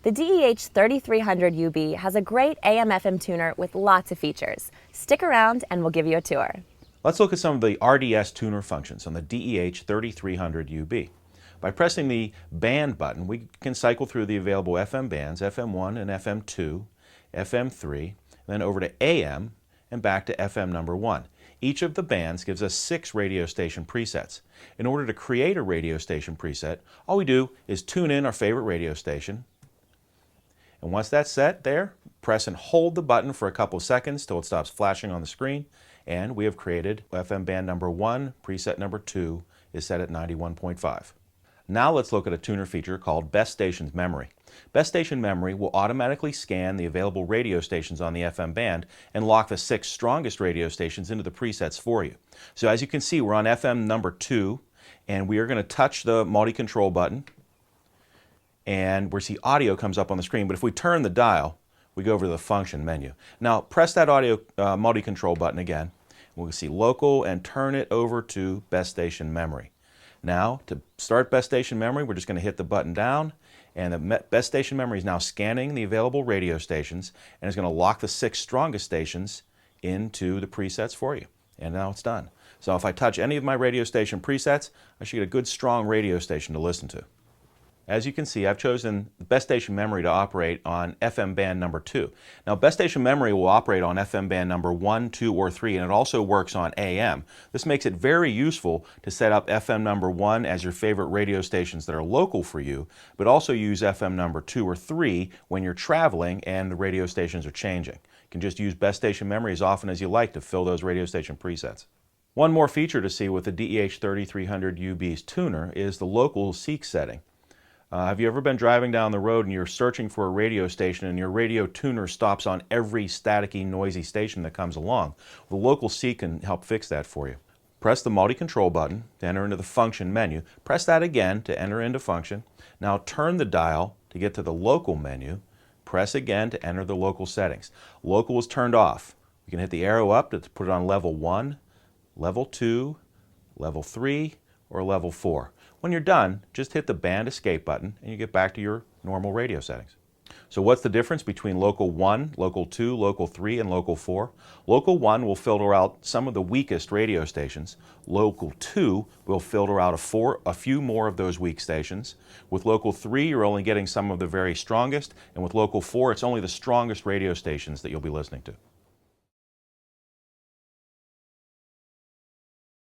The DEH-3300UB has a great AM/FM tuner with lots of features. Stick around and we'll give you a tour. Let's look at some of the RDS tuner functions on the DEH-3300UB. By pressing the band button, we can cycle through the available FM bands, FM1 and FM2, FM3, then over to AM and back to FM number 1. Each of the bands gives us 6 radio station presets. In order to create a radio station preset, all we do is tune in our favorite radio station. And once that's set there, press and hold the button for a couple of seconds till it stops flashing on the screen, and we have created FM band number 1, preset number 2 is set at 91.5. Now let's look at a tuner feature called Best Stations Memory. Best Station Memory will automatically scan the available radio stations on the FM band and lock the 6 strongest radio stations into the presets for you. So as you can see, we're on FM number 2, and we are going to touch the multi-control button, and we see audio comes up on the screen. But if we turn the dial, we go over to the function menu. Now press that audio multi-control button again. We'll see local and turn it over to Best Station Memory. Now to start Best Station Memory, we're just going to hit the button down, and the Best Station Memory is now scanning the available radio stations and is going to lock the 6 strongest stations into the presets for you. And now it's done. So if I touch any of my radio station presets, I should get a good strong radio station to listen to. As you can see, I've chosen Best Station Memory to operate on FM band number 2. Now, Best Station Memory will operate on FM band number 1, 2, or 3, and it also works on AM. This makes it very useful to set up FM number 1 as your favorite radio stations that are local for you, but also use FM number 2 or 3 when you're traveling and the radio stations are changing. You can just use Best Station Memory as often as you like to fill those radio station presets. One more feature to see with the DEH-3300UB's tuner is the local seek setting. Have you ever been driving down the road and you're searching for a radio station and your radio tuner stops on every staticky, noisy station that comes along? The local seek can help fix that for you. Press the multi-control button to enter into the function menu. Press that again to enter into function. Now turn the dial to get to the local menu. Press again to enter the local settings. Local is turned off. You can hit the arrow up to put it on level 1, level 2, level 3, or level 4. When you're done, just hit the band escape button and you get back to your normal radio settings. So what's the difference between local 1, local 2, local 3, and local 4? Local 1 will filter out some of the weakest radio stations. Local 2 will filter out a few more of those weak stations. With local 3, you're only getting some of the very strongest, and with local 4, it's only the strongest radio stations that you'll be listening to.